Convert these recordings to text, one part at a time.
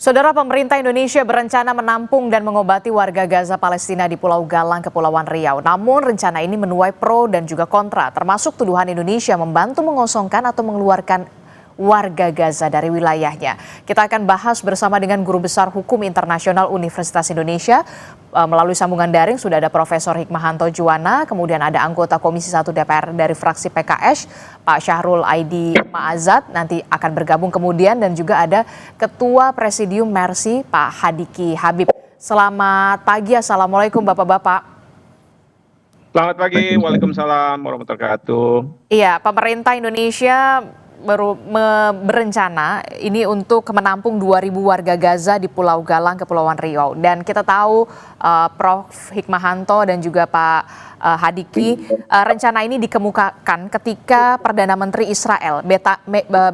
Saudara, pemerintah Indonesia berencana menampung dan mengobati warga Gaza Palestina di Pulau Galang, Kepulauan Riau. Namun rencana ini menuai pro dan juga kontra, termasuk tuduhan Indonesia membantu mengosongkan atau mengeluarkan warga Gaza dari wilayahnya. Kita akan bahas bersama dengan Guru Besar Hukum Internasional Universitas Indonesia. Melalui sambungan daring sudah ada Profesor Hikmahanto Juwana, kemudian ada anggota Komisi 1 DPR dari fraksi PKS, Pak Syahrul Aidi Ma'azat, nanti akan bergabung kemudian, dan juga ada Ketua Presidium Mercy, Pak Hadiki Habib. Selamat pagi, Assalamualaikum Bapak-Bapak. Selamat pagi, Waalaikumsalam warahmatullahi wabarakatuh. Iya, pemerintah Indonesia berencana ini untuk menampung 2.000 warga Gaza di Pulau Galang, Kepulauan Riau. Dan kita tahu Prof. Hikmahanto dan juga Pak Hadiki, rencana ini dikemukakan ketika Perdana Menteri Israel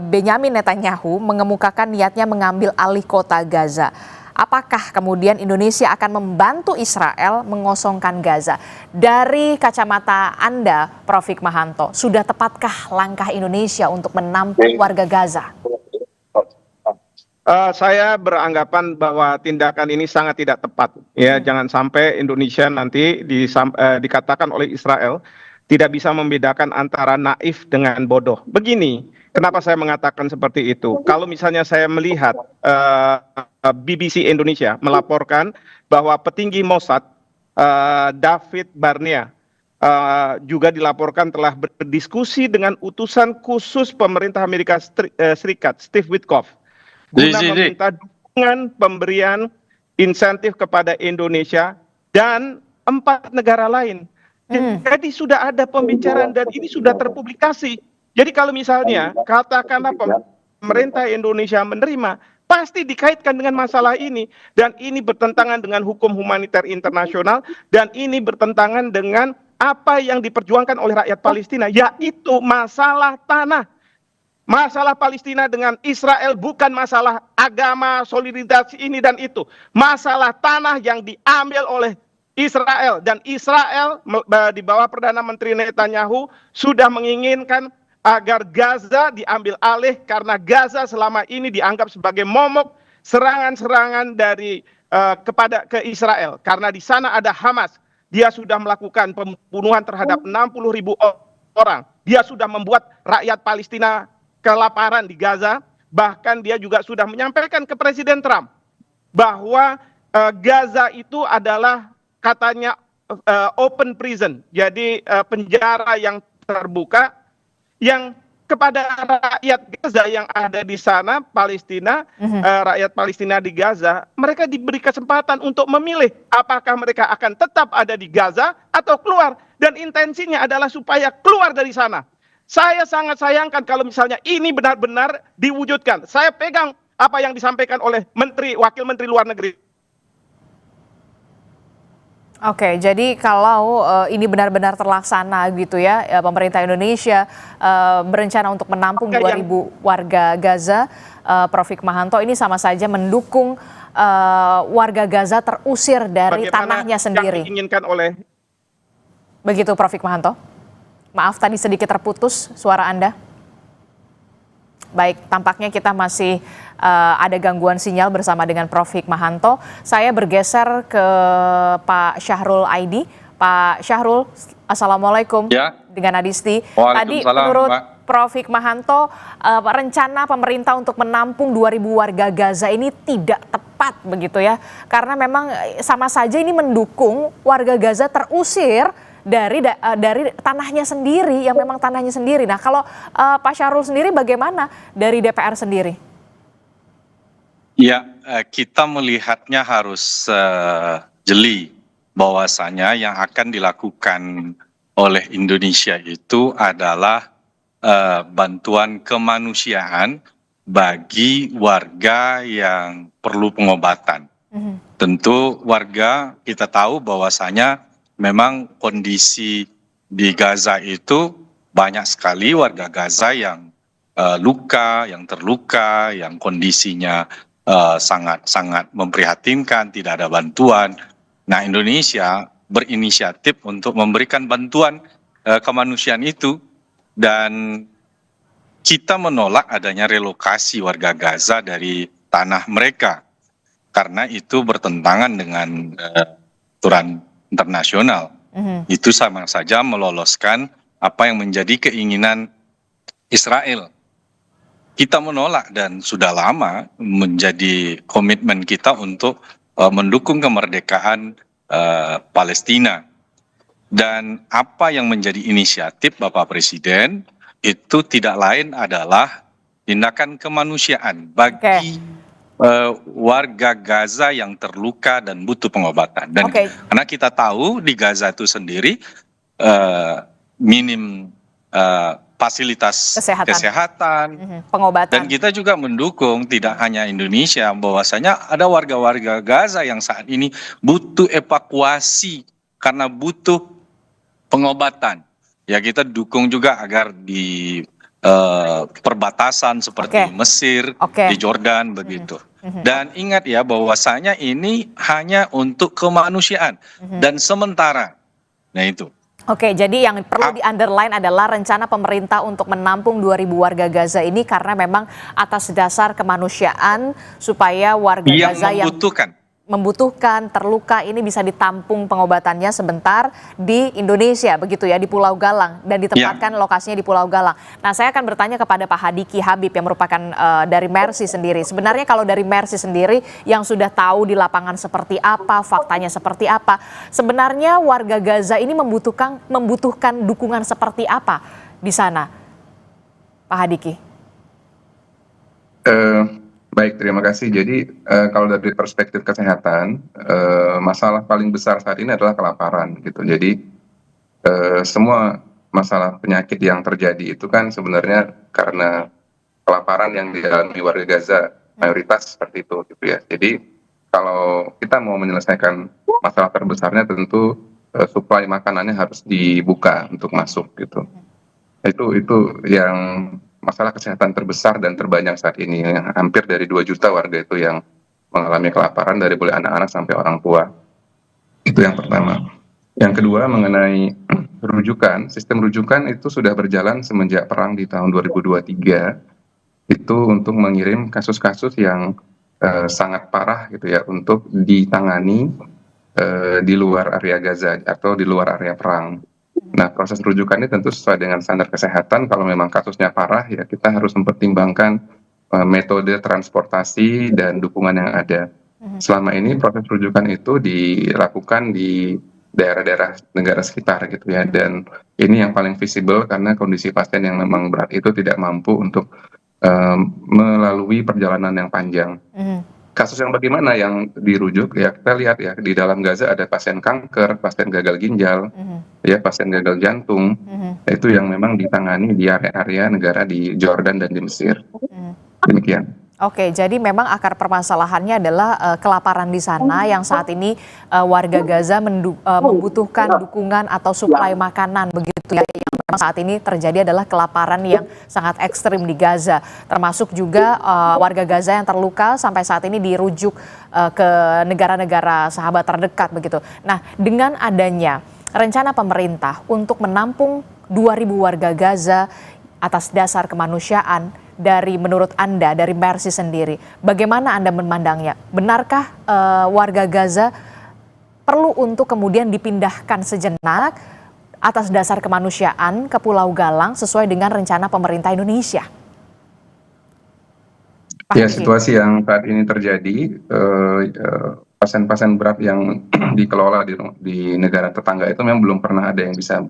Benyamin Netanyahu mengemukakan niatnya mengambil alih kota Gaza. Apakah kemudian Indonesia akan membantu Israel mengosongkan Gaza? Dari kacamata Anda, Prof. Hikmahanto, sudah tepatkah langkah Indonesia untuk menampung warga Gaza? Saya beranggapan bahwa tindakan ini sangat tidak tepat. Ya, jangan sampai Indonesia nanti dikatakan oleh Israel tidak bisa membedakan antara naif dengan bodoh. Begini, kenapa saya mengatakan seperti itu? Kalau misalnya saya melihat BBC Indonesia melaporkan bahwa petinggi Mossad David Barnea juga dilaporkan telah berdiskusi dengan utusan khusus pemerintah Amerika Serikat Steve Witkoff guna meminta dukungan pemberian insentif kepada Indonesia dan 4 negara lain. Jadi sudah ada pembicaraan dan ini sudah terpublikasi. Jadi kalau misalnya katakanlah pemerintah Indonesia menerima, pasti dikaitkan dengan masalah ini. Dan ini bertentangan dengan hukum humaniter internasional, dan ini bertentangan dengan apa yang diperjuangkan oleh rakyat Palestina, yaitu masalah tanah. Masalah Palestina dengan Israel bukan masalah agama, solidaritas ini dan itu. Masalah tanah yang diambil oleh Israel, dan Israel di bawah Perdana Menteri Netanyahu sudah menginginkan agar Gaza diambil alih karena Gaza selama ini dianggap sebagai momok serangan-serangan dari ke Israel, karena di sana ada Hamas. Dia sudah melakukan pembunuhan terhadap 60.000 orang. Dia sudah membuat rakyat Palestina kelaparan di Gaza. Bahkan dia juga sudah menyampaikan ke Presiden Trump bahwa Gaza itu adalah katanya open prison, jadi penjara yang terbuka, yang kepada rakyat Gaza yang ada di sana, Palestina, rakyat Palestina di Gaza, mereka diberi kesempatan untuk memilih apakah mereka akan tetap ada di Gaza atau keluar, dan intensinya adalah supaya keluar dari sana. Saya sangat sayangkan kalau misalnya ini benar-benar diwujudkan. Saya pegang apa yang disampaikan oleh Wakil Menteri Luar Negeri. Oke, jadi kalau ini benar-benar terlaksana gitu ya, pemerintah Indonesia berencana untuk menampung 2.000 warga Gaza, Prof. Hikmahanto, ini sama saja mendukung warga Gaza terusir dari tanahnya sendiri. Yang diinginkan oleh... Begitu, Prof. Hikmahanto? Maaf, tadi sedikit terputus suara Anda. Baik, tampaknya kita masih ada gangguan sinyal bersama dengan Prof. Hikmahanto. Saya bergeser ke Pak Syahrul Aidi. Pak Syahrul, Assalamualaikum. Ya. Dengan Adisti. Tadi menurut Prof. Hikmahanto, rencana pemerintah untuk menampung 2.000 warga Gaza ini tidak tepat begitu ya. Karena memang sama saja ini mendukung warga Gaza terusir dari tanahnya sendiri, yang memang tanahnya sendiri. Nah, kalau Pak Syahrul sendiri bagaimana dari DPR sendiri? Ya, kita melihatnya harus jeli bahwasanya yang akan dilakukan oleh Indonesia itu adalah bantuan kemanusiaan bagi warga yang perlu pengobatan. Tentu warga, kita tahu bahwasanya memang kondisi di Gaza itu banyak sekali warga Gaza yang luka, yang terluka, yang kondisinya sangat memprihatinkan, tidak ada bantuan. Nah, Indonesia berinisiatif untuk memberikan bantuan kemanusiaan itu, dan kita menolak adanya relokasi warga Gaza dari tanah mereka. karena itu bertentangan dengan aturan internasional. Itu sama saja meloloskan apa yang menjadi keinginan Israel. Kita menolak dan sudah lama menjadi komitmen kita untuk mendukung kemerdekaan Palestina. Dan apa yang menjadi inisiatif Bapak Presiden itu tidak lain adalah tindakan kemanusiaan bagi warga Gaza yang terluka dan butuh pengobatan. Dan karena kita tahu di Gaza itu sendiri minim fasilitas kesehatan, pengobatan. Dan kita juga mendukung tidak hanya Indonesia, bahwasanya ada warga-warga Gaza yang saat ini butuh evakuasi karena butuh pengobatan. Ya, kita dukung juga agar di perbatasan seperti Mesir, di Jordan begitu. Dan ingat ya bahwasanya ini hanya untuk kemanusiaan dan sementara. Nah itu. Oke, jadi yang perlu di-underline adalah rencana pemerintah untuk menampung 2.000 warga Gaza ini karena memang atas dasar kemanusiaan supaya warga Gaza yang membutuhkan, terluka ini bisa ditampung pengobatannya sebentar di Indonesia, begitu ya, di Pulau Galang, dan ditempatkan lokasinya di Pulau Galang. Nah, saya akan bertanya kepada Pak Hadiki Habib yang merupakan dari Mercy sendiri. Sebenarnya kalau dari Mercy sendiri yang sudah tahu di lapangan seperti apa, faktanya seperti apa, sebenarnya warga Gaza ini membutuhkan dukungan seperti apa di sana, Pak Hadiki? Baik, terima kasih. Jadi kalau dari perspektif kesehatan, masalah paling besar saat ini adalah kelaparan gitu. Jadi semua masalah penyakit yang terjadi itu kan sebenarnya karena kelaparan yang dialami warga Gaza, mayoritas seperti itu gitu ya. Jadi kalau kita mau menyelesaikan masalah terbesarnya tentu suplai makanannya harus dibuka untuk masuk gitu. Itu yang masalah kesehatan terbesar dan terbanyak saat ini, hampir dari 2 juta warga itu yang mengalami kelaparan, dari mulai anak-anak sampai orang tua. Itu yang pertama. Yang kedua mengenai rujukan, sistem rujukan itu sudah berjalan semenjak perang di tahun 2023, itu untuk mengirim kasus-kasus yang sangat parah gitu ya, untuk ditangani di luar area Gaza atau di luar area perang. Nah, proses rujukannya tentu sesuai dengan standar kesehatan. Kalau memang kasusnya parah, ya kita harus mempertimbangkan metode transportasi dan dukungan yang ada. Selama ini proses rujukan itu dilakukan di daerah-daerah negara sekitar gitu ya. Dan ini yang paling visible karena kondisi pasien yang memang berat itu tidak mampu untuk melalui perjalanan yang panjang. Kasus yang bagaimana yang dirujuk ya, kita lihat ya, di dalam Gaza ada pasien kanker, pasien gagal ginjal, ya, pasien gagal jantung, itu yang memang ditangani di area-area negara di Jordan dan di Mesir. Demikian. Oke, jadi memang akar permasalahannya adalah kelaparan di sana yang saat ini warga Gaza membutuhkan dukungan atau suplai makanan, begitu ya. Yang memang saat ini terjadi adalah kelaparan yang sangat ekstrim di Gaza, termasuk juga warga Gaza yang terluka sampai saat ini dirujuk ke negara-negara sahabat terdekat, begitu. Nah, dengan adanya rencana pemerintah untuk menampung 2.000 warga Gaza atas dasar kemanusiaan, dari menurut Anda, dari Mercy sendiri, bagaimana Anda memandangnya? Benarkah warga Gaza perlu untuk kemudian dipindahkan sejenak atas dasar kemanusiaan ke Pulau Galang sesuai dengan rencana pemerintah Indonesia? Ya, situasi yang saat ini terjadi, pasien-pasien berat yang dikelola di negara tetangga itu memang belum pernah ada yang bisa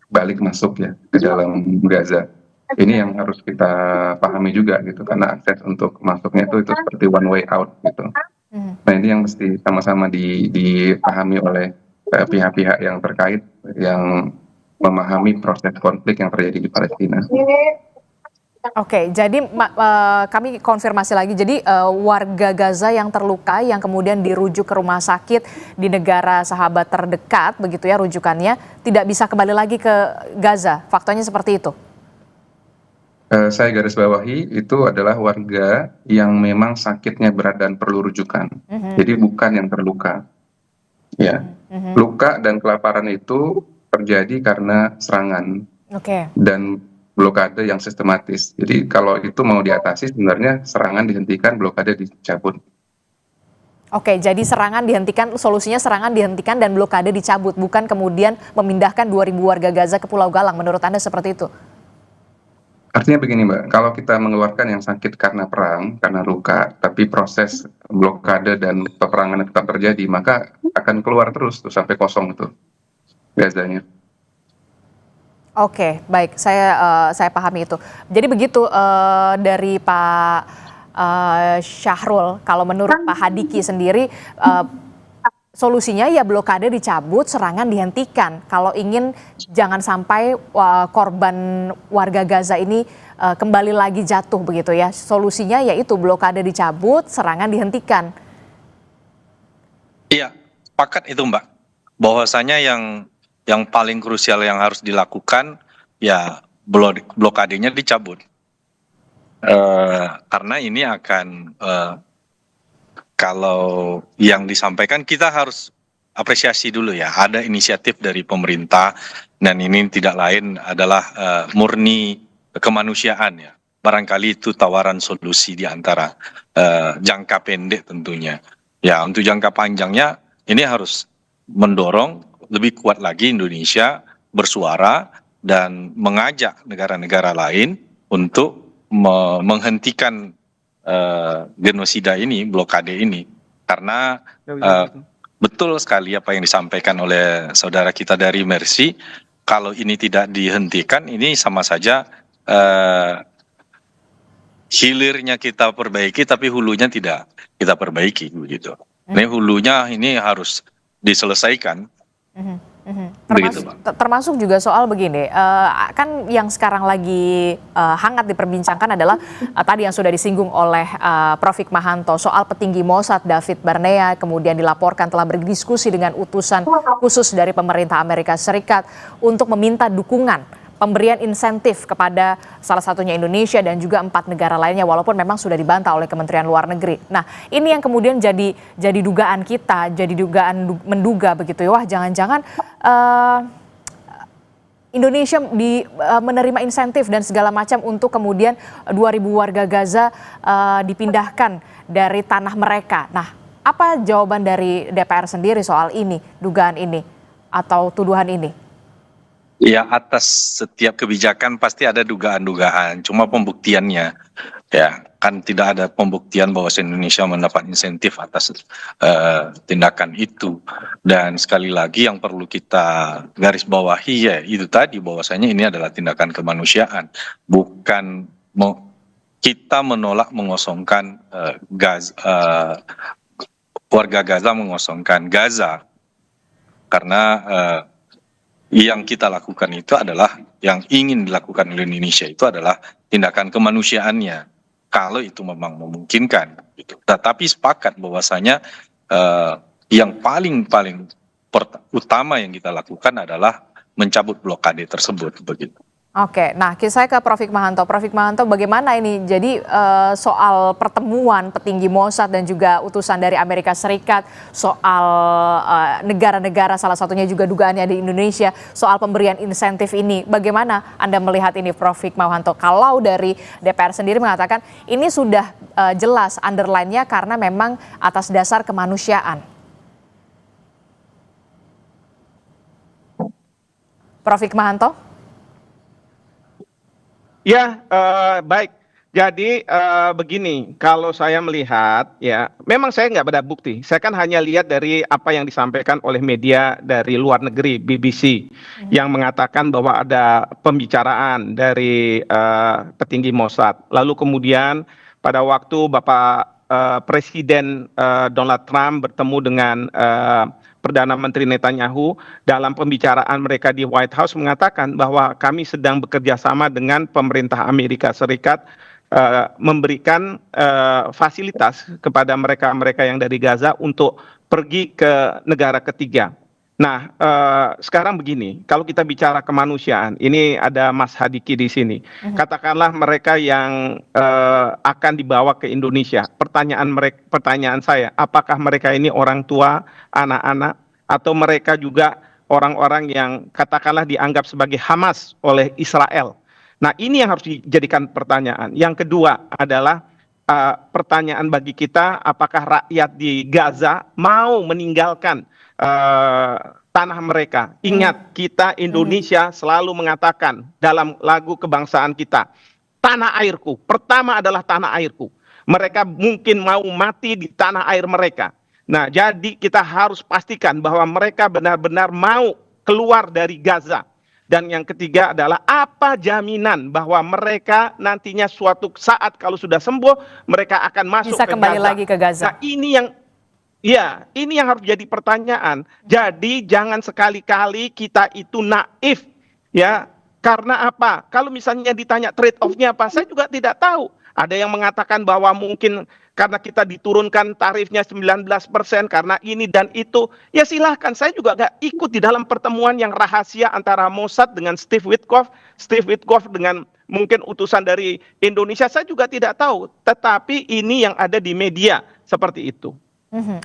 balik masuk ya ke dalam Gaza. Ini yang harus kita pahami juga gitu, karena akses untuk masuknya itu seperti one way out gitu. Nah, ini yang mesti sama-sama dipahami oleh pihak-pihak yang terkait, yang memahami proses konflik yang terjadi di Palestina. Oke, jadi kami konfirmasi lagi, jadi warga Gaza yang terluka yang kemudian dirujuk ke rumah sakit di negara sahabat terdekat, begitu ya rujukannya, tidak bisa kembali lagi ke Gaza, faktanya seperti itu? Saya garis bawahi itu adalah warga yang memang sakitnya berat dan perlu rujukan. Jadi bukan yang terluka. Ya, luka dan kelaparan itu terjadi karena serangan dan blokade yang sistematis. Jadi kalau itu mau diatasi, sebenarnya serangan dihentikan, blokade dicabut. Oke, jadi serangan dihentikan, solusinya serangan dihentikan dan blokade dicabut, bukan kemudian memindahkan 2.000 warga Gaza ke Pulau Galang. Menurut Anda seperti itu? Artinya begini Mbak, kalau kita mengeluarkan yang sakit karena perang, karena luka, tapi proses blokade dan peperangan tetap terjadi, maka akan keluar terus tuh sampai kosong itu Gazanya. Oke, baik, saya pahami itu. Jadi begitu dari Pak Syahrul, kalau menurut Pak Hadiki sendiri solusinya ya blokade dicabut, serangan dihentikan. Kalau ingin jangan sampai korban warga Gaza ini kembali lagi jatuh begitu ya. Solusinya yaitu blokade dicabut, serangan dihentikan. Iya, sepakat itu Mbak. Bahwasanya yang paling krusial yang harus dilakukan ya blokadenya dicabut. Karena ini akan kalau yang disampaikan kita harus apresiasi dulu ya. Ada inisiatif dari pemerintah dan ini tidak lain adalah murni kemanusiaan ya. Barangkali itu tawaran solusi di antara jangka pendek tentunya. Ya untuk jangka panjangnya ini harus mendorong lebih kuat lagi Indonesia bersuara dan mengajak negara-negara lain untuk menghentikan genosida ini, blokade ini, karena betul sekali apa yang disampaikan oleh saudara kita dari Mercy, kalau ini tidak dihentikan, ini sama saja hilirnya kita perbaiki, tapi hulunya tidak kita perbaiki, begitu. Ini hulunya ini harus diselesaikan. Termasuk juga soal begini, kan yang sekarang lagi hangat diperbincangkan adalah tadi yang sudah disinggung oleh Prof. Hikmahanto soal petinggi Mossad David Barnea, kemudian dilaporkan telah berdiskusi dengan utusan khusus dari pemerintah Amerika Serikat untuk meminta dukungan pemberian insentif kepada salah satunya Indonesia dan juga 4 negara lainnya, walaupun memang sudah dibantah oleh Kementerian Luar Negeri. Nah, ini yang kemudian jadi dugaan kita, jadi dugaan menduga begitu ya, wah jangan-jangan Indonesia menerima insentif dan segala macam untuk kemudian 2.000 warga Gaza dipindahkan dari tanah mereka. Nah, apa jawaban dari DPR sendiri soal ini, dugaan ini atau tuduhan ini? Ya, atas setiap kebijakan pasti ada dugaan-dugaan, cuma pembuktiannya ya kan tidak ada pembuktian bahwa Indonesia mendapat insentif atas tindakan itu. Dan sekali lagi yang perlu kita garis bawahi ya itu tadi, bahwasanya ini adalah tindakan kemanusiaan, bukan kita menolak mengosongkan warga Gaza, mengosongkan Gaza, karena yang kita lakukan itu adalah, yang ingin dilakukan oleh Indonesia itu adalah tindakan kemanusiaannya, kalau itu memang memungkinkan. Gitu. Tetapi sepakat bahwasanya yang paling utama yang kita lakukan adalah mencabut blokade tersebut, begitu. Oke, nah saya ke Prof. Hikmahanto. Prof. Hikmahanto, bagaimana ini? Jadi soal pertemuan petinggi Mossad dan juga utusan dari Amerika Serikat, soal negara-negara salah satunya juga dugaannya di Indonesia, soal pemberian insentif ini, bagaimana Anda melihat ini Prof. Hikmahanto? Kalau dari DPR sendiri mengatakan ini sudah jelas underline-nya karena memang atas dasar kemanusiaan. Prof. Hikmahanto? Ya, baik. Jadi begini, kalau saya melihat ya, memang saya nggak ada bukti. Saya kan hanya lihat dari apa yang disampaikan oleh media dari luar negeri, BBC, yang mengatakan bahwa ada pembicaraan dari petinggi Mossad. Lalu kemudian pada waktu Bapak Presiden Donald Trump bertemu dengan Perdana Menteri Netanyahu, dalam pembicaraan mereka di White House mengatakan bahwa kami sedang bekerja sama dengan pemerintah Amerika Serikat memberikan fasilitas kepada mereka-mereka yang dari Gaza untuk pergi ke negara ketiga. Nah, sekarang begini, kalau kita bicara kemanusiaan, ini ada Mas Hadiki di sini. Katakanlah mereka yang akan dibawa ke Indonesia. Pertanyaan saya, apakah mereka ini orang tua, anak-anak, atau mereka juga orang-orang yang katakanlah dianggap sebagai Hamas oleh Israel? Nah, ini yang harus dijadikan pertanyaan. Yang kedua adalah pertanyaan bagi kita, apakah rakyat di Gaza mau meninggalkan tanah mereka. Ingat, kita Indonesia selalu mengatakan dalam lagu kebangsaan kita, tanah airku, pertama adalah tanah airku. Mereka mungkin mau mati di tanah air mereka. Nah, jadi kita harus pastikan bahwa mereka benar-benar mau keluar dari Gaza. Dan yang ketiga adalah apa jaminan bahwa mereka nantinya suatu saat kalau sudah sembuh, mereka akan masuk Bisa ke kembali Gaza. lagi ke Gaza. Nah, ini yang harus jadi pertanyaan. Jadi jangan sekali-kali kita itu naif, ya. Karena apa? Kalau misalnya ditanya trade off-nya apa, saya juga tidak tahu. Ada yang mengatakan bahwa mungkin karena kita diturunkan tarifnya 19% karena ini dan itu. Ya silahkan, saya juga nggak ikut di dalam pertemuan yang rahasia antara Mossad dengan Steve Witkoff dengan mungkin utusan dari Indonesia, saya juga tidak tahu. Tetapi ini yang ada di media, seperti itu.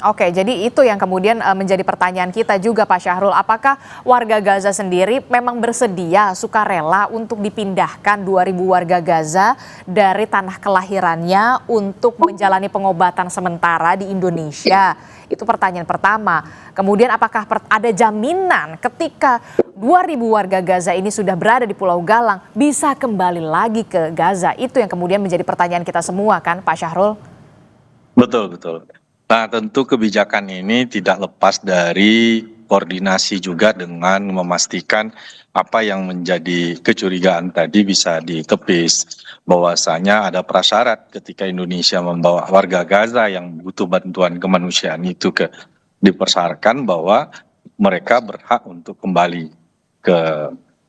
Oke, jadi itu yang kemudian menjadi pertanyaan kita juga Pak Syahrul. Apakah warga Gaza sendiri memang bersedia, sukarela untuk dipindahkan 2.000 warga Gaza dari tanah kelahirannya untuk menjalani pengobatan sementara di Indonesia? Itu pertanyaan pertama. Kemudian apakah ada jaminan ketika 2.000 warga Gaza ini sudah berada di Pulau Galang bisa kembali lagi ke Gaza? Itu yang kemudian menjadi pertanyaan kita semua kan Pak Syahrul? Betul, betul. Nah, tentu kebijakan ini tidak lepas dari koordinasi juga dengan memastikan apa yang menjadi kecurigaan tadi bisa ditepis. Bahwasanya ada prasyarat ketika Indonesia membawa warga Gaza yang butuh bantuan kemanusiaan itu dipersyaratkan bahwa mereka berhak untuk kembali ke,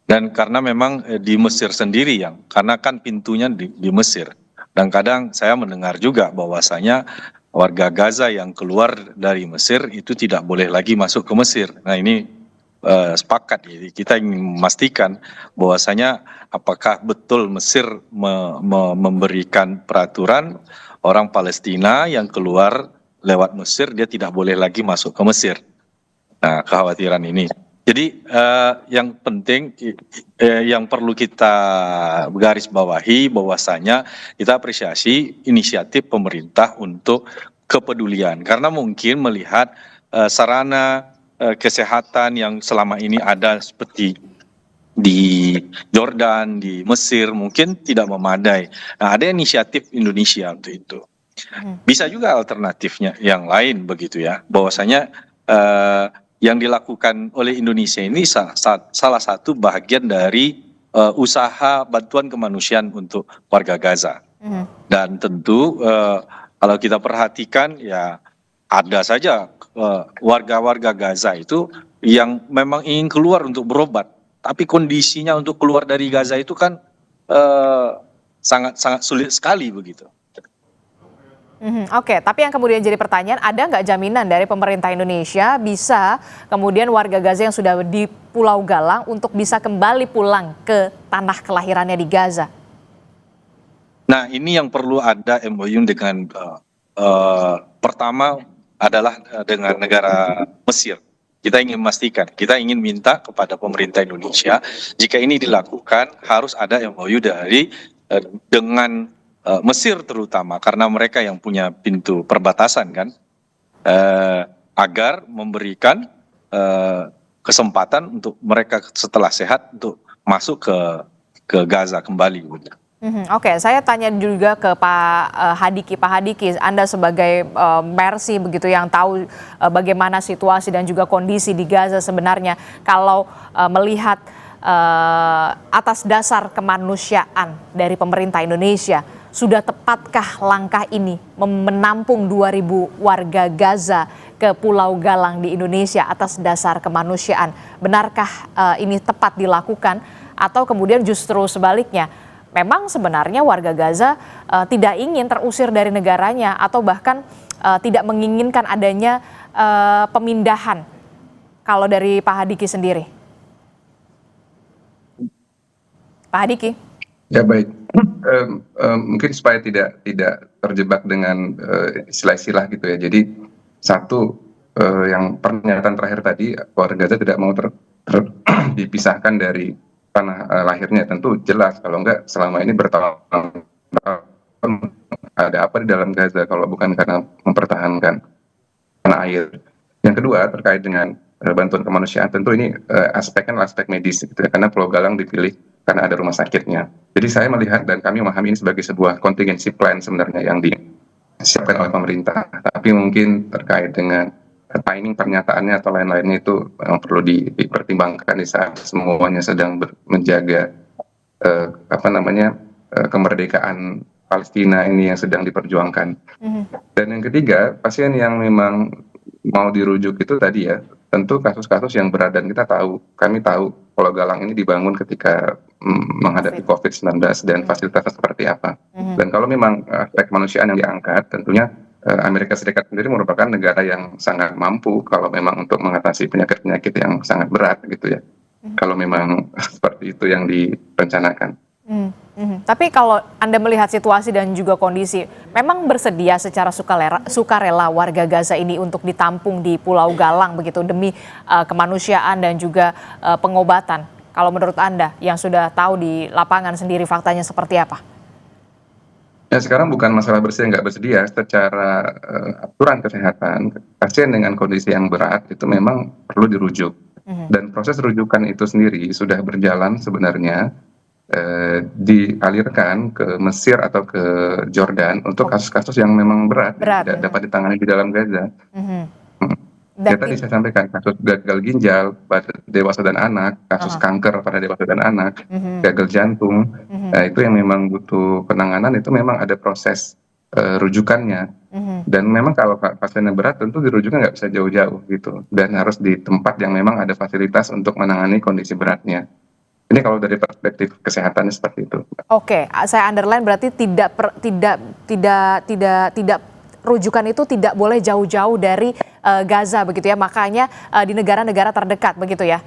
dan karena memang di Mesir sendiri karena kan pintunya di Mesir. Dan kadang saya mendengar juga bahwasanya warga Gaza yang keluar dari Mesir itu tidak boleh lagi masuk ke Mesir. Nah, ini sepakat, jadi kita ingin memastikan bahwasanya apakah betul Mesir memberikan peraturan orang Palestina yang keluar lewat Mesir dia tidak boleh lagi masuk ke Mesir. Nah, kekhawatiran ini. Jadi yang penting yang perlu kita garis bawahi bahwasanya kita apresiasi inisiatif pemerintah untuk kepedulian, karena mungkin melihat sarana kesehatan yang selama ini ada seperti di Jordan, di Mesir mungkin tidak memadai. Nah, ada inisiatif Indonesia untuk itu. Bisa juga alternatifnya yang lain begitu ya, bahwasanya yang dilakukan oleh Indonesia ini salah satu bagian dari usaha bantuan kemanusiaan untuk warga Gaza. Dan tentu kalau kita perhatikan ya ada saja warga-warga Gaza itu yang memang ingin keluar untuk berobat, tapi kondisinya untuk keluar dari Gaza itu kan sangat sulit sekali begitu. Oke, tapi yang kemudian jadi pertanyaan, ada nggak jaminan dari pemerintah Indonesia bisa kemudian warga Gaza yang sudah di Pulau Galang untuk bisa kembali pulang ke tanah kelahirannya di Gaza? Nah, ini yang perlu ada MOU dengan pertama adalah dengan negara Mesir. Kita ingin memastikan, kita ingin minta kepada pemerintah Indonesia, jika ini dilakukan harus ada MOU dengan Mesir terutama, karena mereka yang punya pintu perbatasan kan, agar memberikan kesempatan untuk mereka setelah sehat untuk masuk ke Gaza kembali. Oke, saya tanya juga ke Pak Hadiki. Pak Hadiki, Anda sebagai Mercy begitu yang tahu bagaimana situasi dan juga kondisi di Gaza sebenarnya, kalau melihat atas dasar kemanusiaan dari pemerintah Indonesia, sudah tepatkah langkah ini menampung 2.000 warga Gaza ke Pulau Galang di Indonesia atas dasar kemanusiaan? Benarkah ini tepat dilakukan atau kemudian justru sebaliknya? Memang sebenarnya warga Gaza tidak ingin terusir dari negaranya atau bahkan tidak menginginkan adanya pemindahan. Kalau dari Pak Hadiki sendiri. Pak Hadiki. Ya baik, mungkin supaya tidak terjebak dengan istilah-istilah gitu ya. Jadi satu, yang pernyataan terakhir tadi, warga Gaza tidak mau dipisahkan dari tanah lahirnya, tentu jelas. Kalau enggak selama ini bertahun-tahun ada apa di dalam Gaza kalau bukan karena mempertahankan tanah air. Yang kedua terkait dengan bantuan kemanusiaan, tentu ini aspeknya aspek medis gitu ya, karena Pulau Galang dipilih karena ada rumah sakitnya. Jadi saya melihat dan kami memahami ini sebagai sebuah contingency plan sebenarnya yang disiapkan oleh pemerintah. Tapi mungkin terkait dengan timing pernyataannya atau lain-lainnya itu perlu dipertimbangkan di saat semuanya sedang menjaga kemerdekaan Palestina ini yang sedang diperjuangkan. Dan yang ketiga, pasien yang memang mau dirujuk itu tadi ya, tentu kasus-kasus yang berat, dan kami tahu Pulau Galang ini dibangun ketika menghadapi COVID-19 dan fasilitasnya seperti apa. Dan kalau memang aspek kemanusiaan yang diangkat, tentunya Amerika Serikat sendiri merupakan negara yang sangat mampu kalau memang untuk mengatasi penyakit-penyakit yang sangat berat gitu ya. Kalau memang seperti itu yang direncanakan. Tapi kalau Anda melihat situasi dan juga kondisi, memang bersedia secara sukarela warga Gaza ini untuk ditampung di Pulau Galang begitu demi kemanusiaan dan juga pengobatan. Kalau menurut Anda yang sudah tahu di lapangan sendiri faktanya seperti apa? Ya sekarang bukan masalah bersedia nggak bersedia, secara aturan kesehatan pasien dengan kondisi yang berat itu memang perlu dirujuk. Dan proses rujukan itu sendiri sudah berjalan sebenarnya. Dialirkan ke Mesir atau ke Jordan untuk kasus-kasus yang memang berat. Tidak dapat ditangani di dalam Gaza. Ya tadi saya sampaikan kasus gagal ginjal pada dewasa dan anak, kasus kanker pada dewasa dan anak, gagal jantung, itu yang memang butuh penanganan, itu memang ada proses rujukannya. Dan memang kalau pasiennya berat tentu dirujuknya nggak bisa jauh-jauh gitu, dan harus di tempat yang memang ada fasilitas untuk menangani kondisi beratnya. Ini kalau dari perspektif kesehatannya seperti itu. Oke, saya underline berarti tidak rujukan itu tidak boleh jauh-jauh dari Gaza begitu ya. Makanya di negara-negara terdekat begitu ya.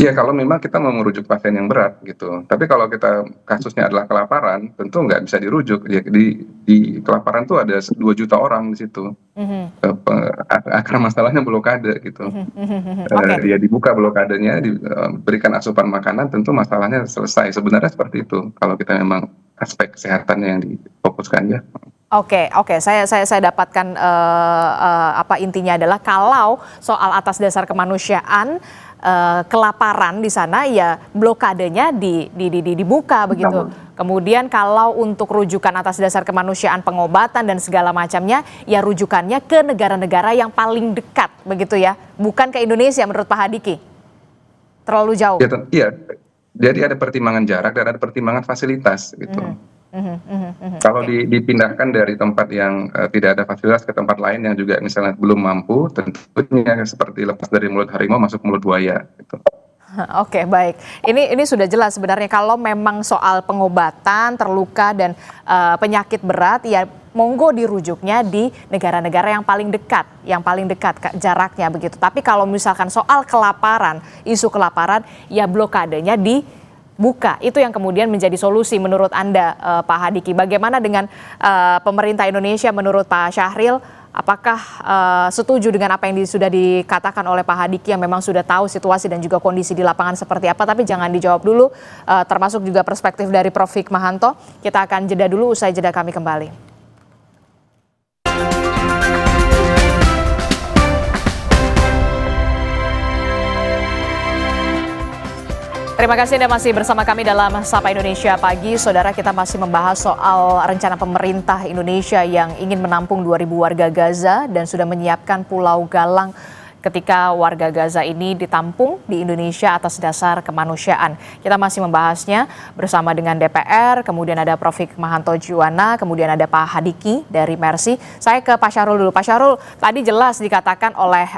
Iya, kalau memang kita mau merujuk pasien yang berat gitu. Tapi kalau kita kasusnya adalah kelaparan, tentu nggak bisa dirujuk. Ya, di kelaparan tuh ada 2 juta orang di situ. Akar masalahnya blokade gitu. Ya dibuka blokadenya, diberikan asupan makanan, tentu masalahnya selesai. Sebenarnya seperti itu. Kalau kita memang aspek kesehatannya yang difokuskan ya. Oke, saya dapatkan apa intinya adalah kalau soal atas dasar kemanusiaan, kelaparan di sana ya blokadenya dibuka begitu. Kemudian kalau untuk rujukan atas dasar kemanusiaan, pengobatan dan segala macamnya ya rujukannya ke negara-negara yang paling dekat begitu ya, bukan ke Indonesia menurut Pak Hadiki. Terlalu jauh. Iya. Jadi ada pertimbangan jarak dan ada pertimbangan fasilitas gitu. Kalau dipindahkan dari tempat yang tidak ada fasilitas ke tempat lain yang juga misalnya belum mampu, tentunya seperti lepas dari mulut harimau masuk mulut buaya gitu. Oke, baik. Ini sudah jelas sebenarnya kalau memang soal pengobatan terluka dan penyakit berat ya monggo dirujuknya di negara-negara yang paling dekat jaraknya begitu. Tapi kalau misalkan soal kelaparan, isu kelaparan ya blokadenya dibuka. Itu yang kemudian menjadi solusi menurut Anda Pak Hadiki. Bagaimana dengan pemerintah Indonesia menurut Pak Syahril? Apakah setuju dengan apa yang sudah dikatakan oleh Pak Hadiki yang memang sudah tahu situasi dan juga kondisi di lapangan seperti apa? Tapi jangan dijawab dulu, termasuk juga perspektif dari Prof. Hikmahanto. Kita akan jeda dulu, usai jeda kami kembali. Terima kasih Anda masih bersama kami dalam Sapa Indonesia Pagi. Saudara, kita masih membahas soal rencana pemerintah Indonesia yang ingin menampung 2.000 warga Gaza dan sudah menyiapkan Pulau Galang ketika warga Gaza ini ditampung di Indonesia atas dasar kemanusiaan. Kita masih membahasnya bersama dengan DPR, kemudian ada Prof. Hikmahanto Juwana, kemudian ada Pak Hadiki dari Mercy. Saya ke Pak Syahrul dulu. Pak Syahrul, tadi jelas dikatakan oleh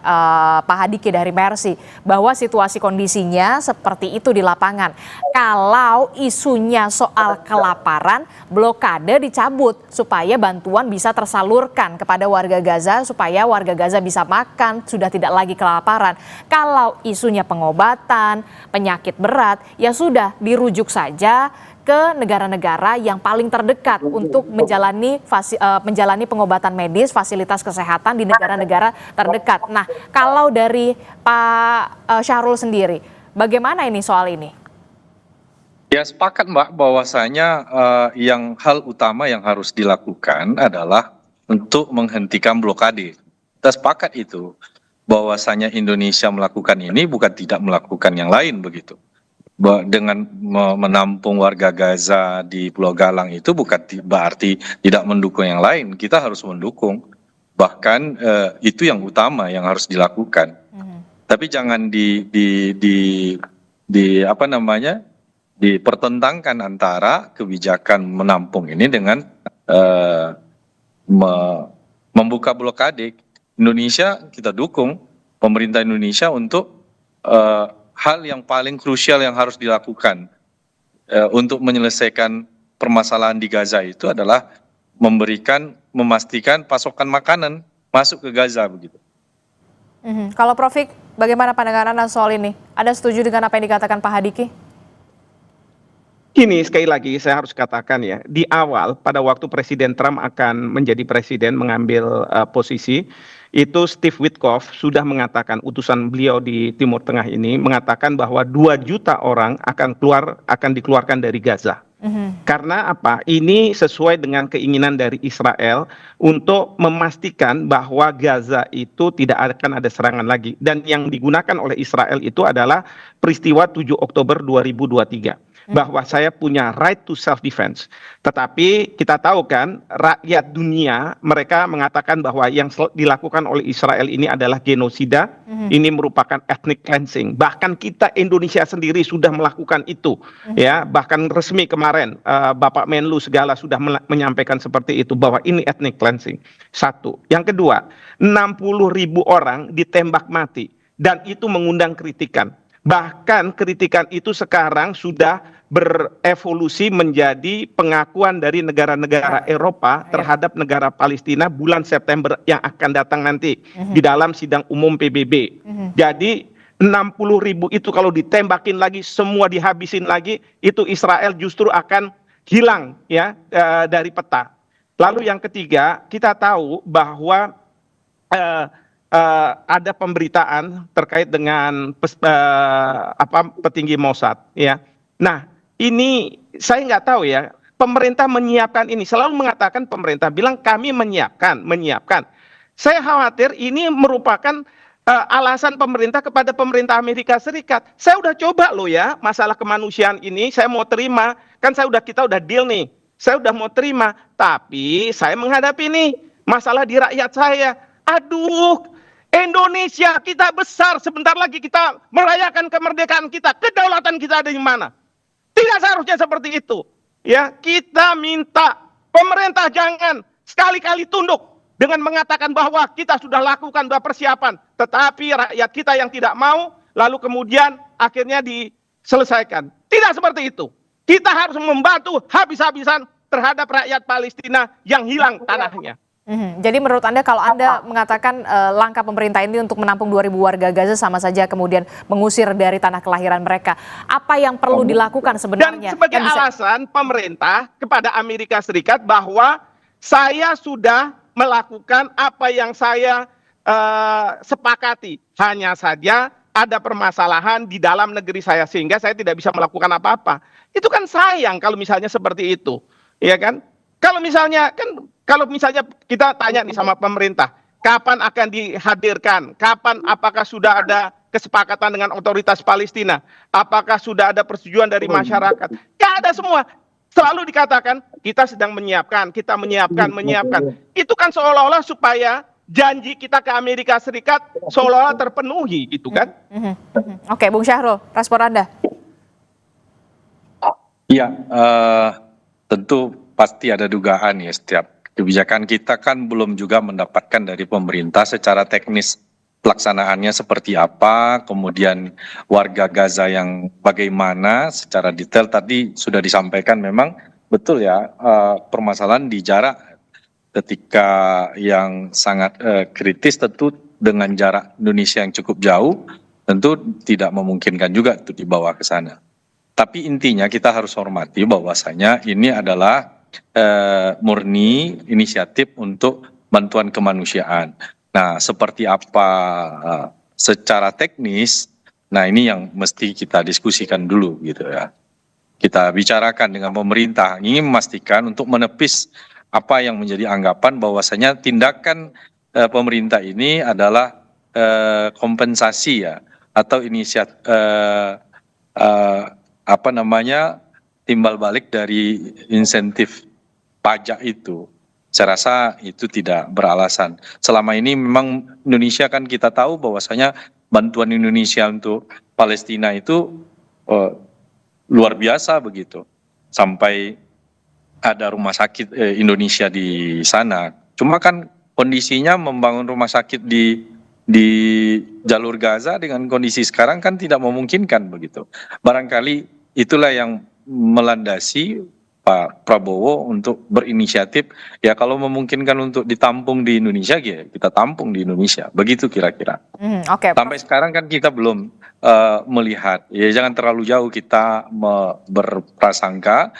Pak Hadiki dari Mercy bahwa situasi kondisinya seperti itu di lapangan. Kalau isunya soal kelaparan, blokade dicabut supaya bantuan bisa tersalurkan kepada warga Gaza, supaya warga Gaza bisa makan, sudah tidak lagi kelaparan. Kalau isunya pengobatan, penyakit berat, ya sudah dirujuk saja ke negara-negara yang paling terdekat untuk menjalani pengobatan medis, fasilitas kesehatan di negara-negara terdekat. Nah, kalau dari Pak Syahrul sendiri, bagaimana ini soal ini? Ya sepakat Mbak bahwasanya yang hal utama yang harus dilakukan adalah untuk menghentikan blokade. Kita sepakat itu bahwasanya Indonesia melakukan ini bukan tidak melakukan yang lain begitu. Dengan menampung warga Gaza di Pulau Galang itu bukan berarti tidak mendukung yang lain. Kita harus mendukung. Bahkan itu yang utama yang harus dilakukan. Tapi jangan di apa namanya? Dipertentangkan antara kebijakan menampung ini dengan membuka blokade. Indonesia kita dukung pemerintah Indonesia untuk hal yang paling krusial yang harus dilakukan untuk menyelesaikan permasalahan di Gaza itu adalah memastikan pasokan makanan masuk ke Gaza begitu. Kalau Prof. Hik, bagaimana pandangan Anda soal ini? Anda setuju dengan apa yang dikatakan Pak Hadiki? Ini sekali lagi saya harus katakan ya, di awal pada waktu Presiden Trump akan menjadi presiden mengambil posisi, itu Steve Witkoff sudah mengatakan, utusan beliau di Timur Tengah ini mengatakan bahwa 2 juta orang akan dikeluarkan dari Gaza. Karena apa? Ini sesuai dengan keinginan dari Israel untuk memastikan bahwa Gaza itu tidak akan ada serangan lagi. Dan yang digunakan oleh Israel itu adalah peristiwa 7 Oktober 2023. Bahwa saya punya right to self defense. Tetapi kita tahu kan rakyat dunia mereka mengatakan bahwa yang dilakukan oleh Israel ini adalah genosida, ini merupakan ethnic cleansing. Bahkan kita Indonesia sendiri sudah melakukan itu, ya. Bahkan resmi kemarin Bapak Menlu segala sudah menyampaikan seperti itu bahwa ini ethnic cleansing. Satu. Yang kedua, 60.000 orang ditembak mati dan itu mengundang kritikan. Bahkan kritikan itu sekarang sudah berevolusi menjadi pengakuan dari negara-negara Eropa terhadap negara Palestina bulan September yang akan datang nanti di dalam sidang umum PBB. Jadi 60.000 itu kalau ditembakin lagi, semua dihabisin lagi, itu Israel justru akan hilang ya dari peta. Lalu yang ketiga, kita tahu bahwa ada pemberitaan terkait dengan petinggi Mossad ya. Nah, ini saya nggak tahu ya, pemerintah menyiapkan ini, selalu mengatakan pemerintah bilang kami menyiapkan. Saya khawatir ini merupakan alasan pemerintah kepada pemerintah Amerika Serikat. Saya udah coba loh ya, masalah kemanusiaan ini saya mau terima, kan kita udah deal nih. Saya udah mau terima, tapi saya menghadapi nih masalah di rakyat saya. Aduh, Indonesia kita besar, sebentar lagi kita merayakan kemerdekaan kita, kedaulatan kita ada di mana? Tidak seharusnya seperti itu. Ya, kita minta pemerintah jangan sekali-kali tunduk dengan mengatakan bahwa kita sudah lakukan persiapan, tetapi rakyat kita yang tidak mau, lalu kemudian akhirnya diselesaikan. Tidak seperti itu. Kita harus membantu habis-habisan terhadap rakyat Palestina yang hilang tanahnya. Jadi menurut Anda kalau Anda mengatakan langkah pemerintah ini untuk menampung 2.000 warga Gaza sama saja kemudian mengusir dari tanah kelahiran mereka, apa yang perlu dilakukan sebenarnya? Dan sebagai alasan pemerintah kepada Amerika Serikat bahwa saya sudah melakukan apa yang saya sepakati, hanya saja ada permasalahan di dalam negeri saya sehingga saya tidak bisa melakukan apa-apa. Itu kan sayang kalau misalnya seperti itu, ya kan? Kalau misalnya kita tanya nih sama pemerintah, kapan akan dihadirkan? Kapan, apakah sudah ada kesepakatan dengan otoritas Palestina? Apakah sudah ada persetujuan dari masyarakat? Gak ada semua. Selalu dikatakan kita sedang menyiapkan, kita menyiapkan. Itu kan seolah-olah supaya janji kita ke Amerika Serikat seolah-olah terpenuhi, gitu kan? Oke, Bung Syahrul, respon Anda? Iya, tentu pasti ada dugaan ya, setiap kebijakan kita kan belum juga mendapatkan dari pemerintah secara teknis pelaksanaannya seperti apa, kemudian warga Gaza yang bagaimana secara detail tadi sudah disampaikan. Memang betul ya, permasalahan di jarak ketika yang sangat kritis tentu dengan jarak Indonesia yang cukup jauh tentu tidak memungkinkan juga untuk dibawa ke sana. Tapi intinya kita harus hormati bahwasanya ini adalah murni inisiatif untuk bantuan kemanusiaan. Nah, seperti apa secara teknis, nah ini yang mesti kita diskusikan dulu gitu ya. kita bicarakan dengan pemerintah, ingin memastikan untuk menepis apa yang menjadi anggapan bahwasanya tindakan pemerintah ini adalah kompensasi ya, atau inisiatif apa namanya, timbal balik dari insentif pajak itu. Saya rasa itu tidak beralasan. Selama ini memang Indonesia kan kita tahu bahwasanya bantuan Indonesia untuk Palestina itu luar biasa begitu. Sampai ada rumah sakit Indonesia di sana. Cuma kan kondisinya membangun rumah sakit di jalur Gaza dengan kondisi sekarang kan tidak memungkinkan begitu. Barangkali itulah yang melandasi Pak Prabowo untuk berinisiatif, ya kalau memungkinkan untuk ditampung di Indonesia, ya kita tampung di Indonesia, begitu kira-kira. Oke, Sampai sekarang kan kita belum melihat, ya jangan terlalu jauh kita berprasangka.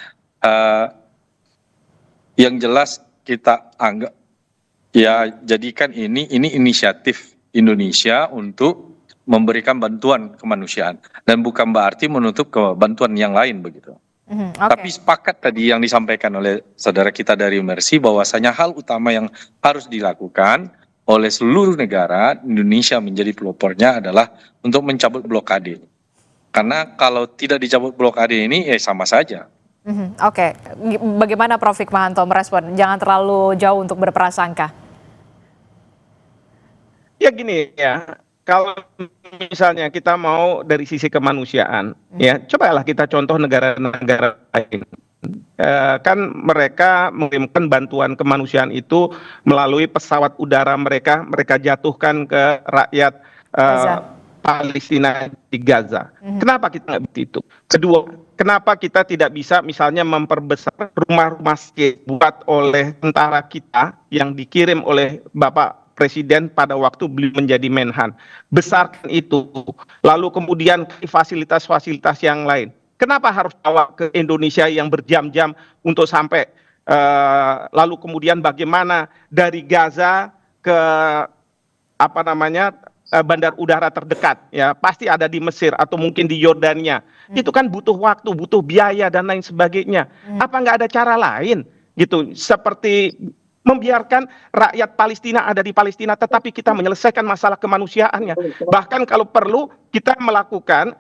Yang jelas kita anggap, ya jadikan ini inisiatif Indonesia untuk memberikan bantuan kemanusiaan dan bukan berarti menutup ke bantuan yang lain begitu. Tapi sepakat tadi yang disampaikan oleh saudara kita dari Mercy bahwasanya hal utama yang harus dilakukan oleh seluruh negara, Indonesia menjadi pelopornya, adalah untuk mencabut blokade. Karena kalau tidak dicabut blokade ini ya sama saja. Oke, bagaimana Prof. Hikmahanto merespon? Jangan terlalu jauh untuk berprasangka. Ya gini ya, kalau misalnya kita mau dari sisi kemanusiaan, ya cobalah kita contoh negara-negara lain. Kan mereka mengirimkan bantuan kemanusiaan itu melalui pesawat udara mereka jatuhkan ke rakyat Palestina di Gaza. Kenapa kita nggak begitu? Kedua, kenapa kita tidak bisa misalnya memperbesar rumah-rumah sakit buat oleh tentara kita yang dikirim oleh Bapak Presiden pada waktu beliau menjadi Menhan, besarkan itu, lalu kemudian fasilitas-fasilitas yang lain. Kenapa harus bawa ke Indonesia yang berjam-jam untuk sampai, lalu kemudian bagaimana dari Gaza ke apa namanya bandar udara terdekat, ya pasti ada di Mesir atau mungkin di Yordania. Itu kan butuh waktu, butuh biaya dan lain sebagainya. Apa nggak ada cara lain gitu, seperti membiarkan rakyat Palestina ada di Palestina, tetapi kita menyelesaikan masalah kemanusiaannya. Bahkan kalau perlu kita melakukan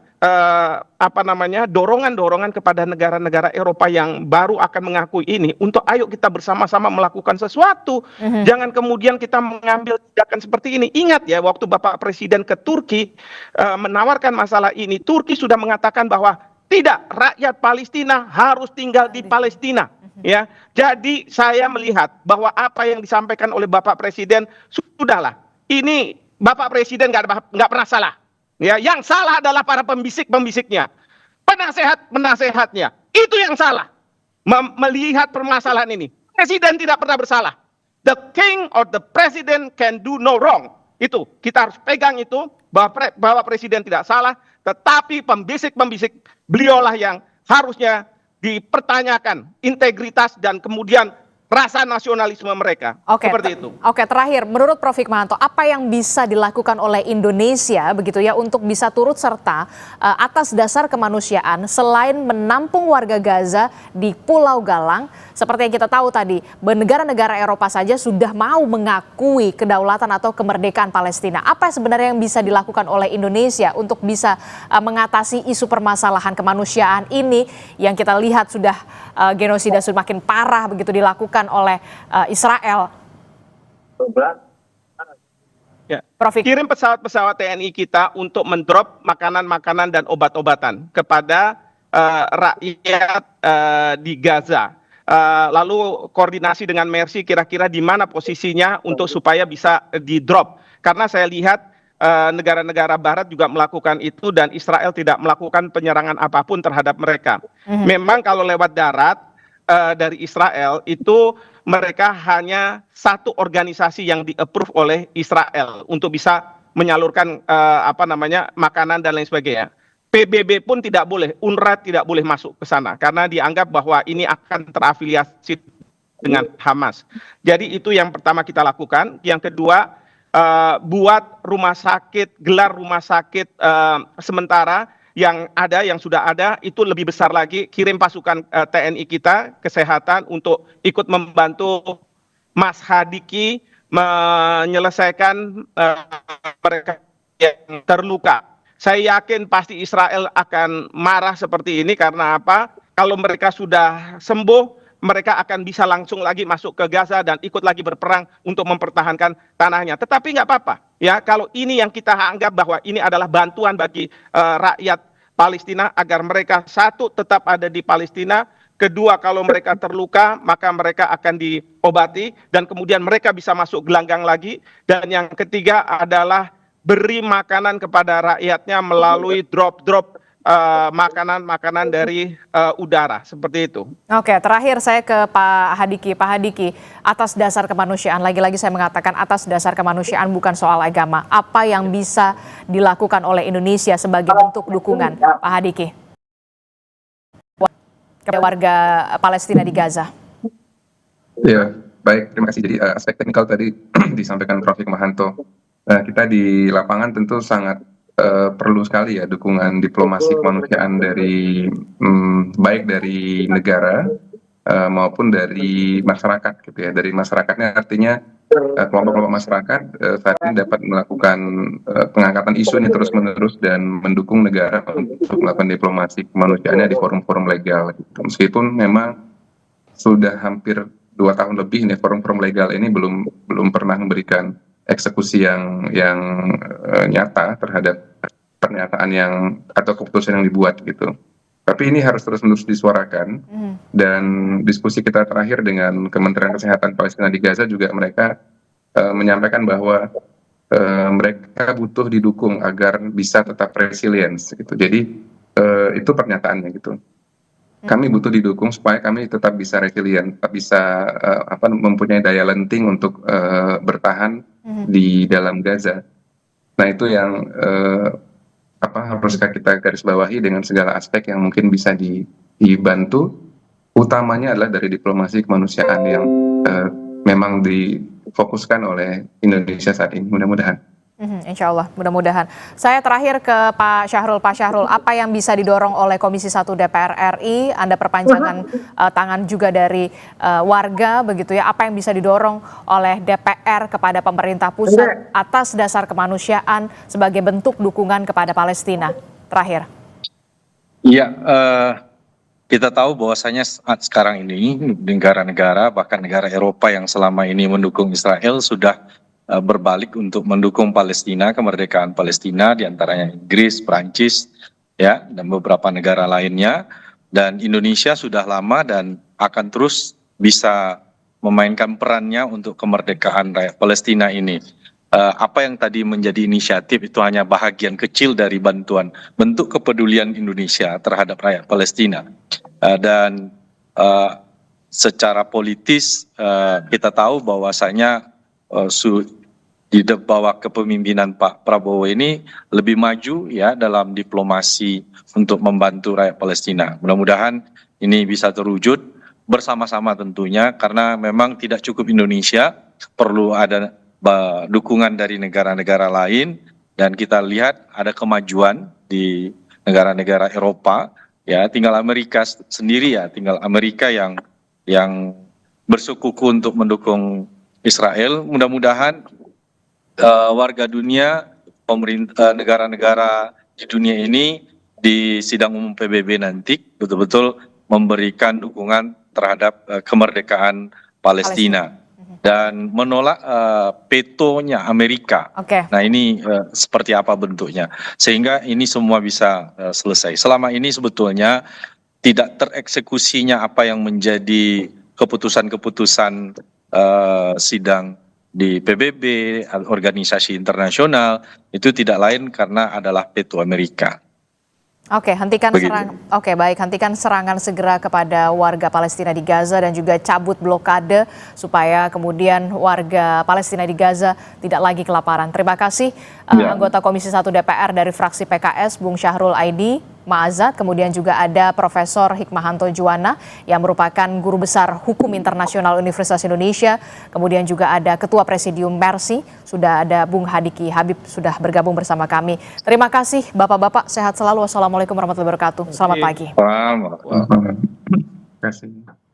dorongan-dorongan kepada negara-negara Eropa yang baru akan mengakui ini untuk ayo kita bersama-sama melakukan sesuatu. Jangan kemudian kita mengambil tindakan seperti ini. Ingat ya, waktu Bapak Presiden ke Turki menawarkan masalah ini, Turki sudah mengatakan bahwa tidak, rakyat Palestina harus tinggal di Palestina. Ya, jadi saya melihat bahwa apa yang disampaikan oleh Bapak Presiden sudahlah. Ini Bapak Presiden nggak pernah salah. Ya, yang salah adalah para pembisik-pembisiknya, penasehat-penasehatnya. Itu yang salah. Melihat permasalahan ini, Presiden tidak pernah bersalah. The king or the president can do no wrong. Itu kita harus pegang itu, bahwa Presiden tidak salah, tetapi pembisik-pembisik beliaulah yang harusnya dipertanyakan integritas dan kemudian rasa nasionalisme mereka. Seperti itu. Oke, terakhir, menurut Prof. Hikmahanto, apa yang bisa dilakukan oleh Indonesia begitu ya untuk bisa turut serta atas dasar kemanusiaan selain menampung warga Gaza di Pulau Galang? Seperti yang kita tahu tadi, negara-negara Eropa saja sudah mau mengakui kedaulatan atau kemerdekaan Palestina. Apa sebenarnya yang bisa dilakukan oleh Indonesia untuk bisa mengatasi isu permasalahan kemanusiaan ini yang kita lihat sudah genosida semakin parah begitu dilakukan oleh Israel? Ya. Kirim pesawat-pesawat TNI kita untuk mendrop makanan-makanan dan obat-obatan kepada rakyat di Gaza. Lalu koordinasi dengan Mercy kira-kira di mana posisinya untuk supaya bisa di drop. Karena saya lihat negara-negara Barat juga melakukan itu dan Israel tidak melakukan penyerangan apapun terhadap mereka. Memang kalau lewat darat dari Israel itu mereka hanya satu organisasi yang di-approve oleh Israel untuk bisa menyalurkan makanan dan lain sebagainya. PBB pun tidak boleh, UNRWA tidak boleh masuk ke sana karena dianggap bahwa ini akan terafiliasi dengan Hamas. Jadi itu yang pertama kita lakukan. Yang kedua, buat rumah sakit, gelar rumah sakit sementara yang ada, yang sudah ada itu lebih besar lagi, kirim pasukan TNI kita kesehatan untuk ikut membantu Mas Hadiki menyelesaikan mereka yang terluka. Saya yakin pasti Israel akan marah seperti ini karena apa? Kalau mereka sudah sembuh, mereka akan bisa langsung lagi masuk ke Gaza dan ikut lagi berperang untuk mempertahankan tanahnya. Tetapi nggak apa-apa, ya. Kalau ini yang kita anggap bahwa ini adalah bantuan bagi rakyat Palestina agar mereka satu tetap ada di Palestina, kedua kalau mereka terluka maka mereka akan diobati dan kemudian mereka bisa masuk gelanggang lagi, dan yang ketiga adalah beri makanan kepada rakyatnya melalui drop-drop makanan-makanan dari udara, seperti itu. Oke, terakhir saya ke Pak Hadiki. Pak Hadiki, atas dasar kemanusiaan, lagi-lagi saya mengatakan atas dasar kemanusiaan bukan soal agama. Apa yang bisa dilakukan oleh Indonesia sebagai bentuk dukungan, Pak Hadiki, kepada warga Palestina di Gaza? Ya, baik, terima kasih. Jadi aspek teknikal tadi disampaikan Prof. Hikmahanto. Nah, kita di lapangan tentu sangat perlu sekali ya dukungan diplomasi kemanusiaan dari baik dari negara maupun dari masyarakat gitu ya. Dari masyarakatnya artinya kelompok-kelompok masyarakat saat ini dapat melakukan pengangkatan isu ini terus-menerus dan mendukung negara untuk melakukan diplomasi kemanusiaannya di forum-forum legal gitu. Meskipun memang sudah hampir 2 tahun lebih nih forum-forum legal ini belum pernah memberikan eksekusi yang nyata terhadap pernyataan yang atau keputusan yang dibuat gitu. Tapi ini harus terus-menerus disuarakan, dan diskusi kita terakhir dengan Kementerian Kesehatan Palestina di Gaza juga mereka menyampaikan bahwa mereka butuh didukung agar bisa tetap resilience gitu. Jadi itu pernyataannya gitu. Kami butuh didukung supaya kami tetap bisa resilient, tetap bisa mempunyai daya lenting untuk bertahan di dalam Gaza. Nah itu yang harus kita garis bawahi dengan segala aspek yang mungkin bisa dibantu. Utamanya adalah dari diplomasi kemanusiaan yang memang difokuskan oleh Indonesia saat ini. Mudah-mudahan. Insya Allah, mudah-mudahan. Saya terakhir ke Pak Syahrul. Pak Syahrul, apa yang bisa didorong oleh Komisi 1 DPR RI? Anda perpanjangan tangan juga dari warga, begitu ya. Apa yang bisa didorong oleh DPR kepada pemerintah pusat atas dasar kemanusiaan sebagai bentuk dukungan kepada Palestina? Terakhir. Iya, kita tahu bahwasanya saat sekarang ini negara-negara, bahkan negara Eropa yang selama ini mendukung Israel sudah berbalik untuk mendukung Palestina, kemerdekaan Palestina, diantaranya Inggris, Prancis, ya, dan beberapa negara lainnya. Dan Indonesia sudah lama dan akan terus bisa memainkan perannya untuk kemerdekaan rakyat Palestina ini. Apa yang tadi menjadi inisiatif itu hanya bahagian kecil dari bantuan bentuk kepedulian Indonesia terhadap rakyat Palestina. Dan secara politis kita tahu bahwasanya di bawah kepemimpinan Pak Prabowo ini lebih maju ya dalam diplomasi untuk membantu rakyat Palestina. Mudah-mudahan ini bisa terwujud bersama-sama tentunya, karena memang tidak cukup Indonesia, perlu ada dukungan dari negara-negara lain, dan kita lihat ada kemajuan di negara-negara Eropa ya, tinggal Amerika sendiri ya, tinggal Amerika yang bersikukuh untuk mendukung Israel. Mudah-mudahan warga dunia, pemerintah, negara-negara di dunia ini di sidang umum PBB nanti betul-betul memberikan dukungan terhadap kemerdekaan Palestina dan menolak vetonya Amerika. Nah ini seperti apa bentuknya sehingga ini semua bisa selesai. Selama ini sebetulnya tidak tereksekusinya apa yang menjadi keputusan-keputusan sidang di PBB, organisasi internasional, itu tidak lain karena adalah veto Amerika. Hentikan serangan segera kepada warga Palestina di Gaza dan juga cabut blokade supaya kemudian warga Palestina di Gaza tidak lagi kelaparan. Terima kasih anggota Komisi 1 DPR dari fraksi PKS, Bung Syahrul Aidi. Ma'azat, kemudian juga ada Profesor Hikmahanto Juwana yang merupakan Guru Besar Hukum Internasional Universitas Indonesia, kemudian juga ada Ketua Presidium Mercy, sudah ada Bung Hadiki Habib sudah bergabung bersama kami. Terima kasih Bapak-bapak, sehat selalu. Wassalamualaikum warahmatullahi wabarakatuh. Selamat pagi. Waalaikumsalam. Terima kasih.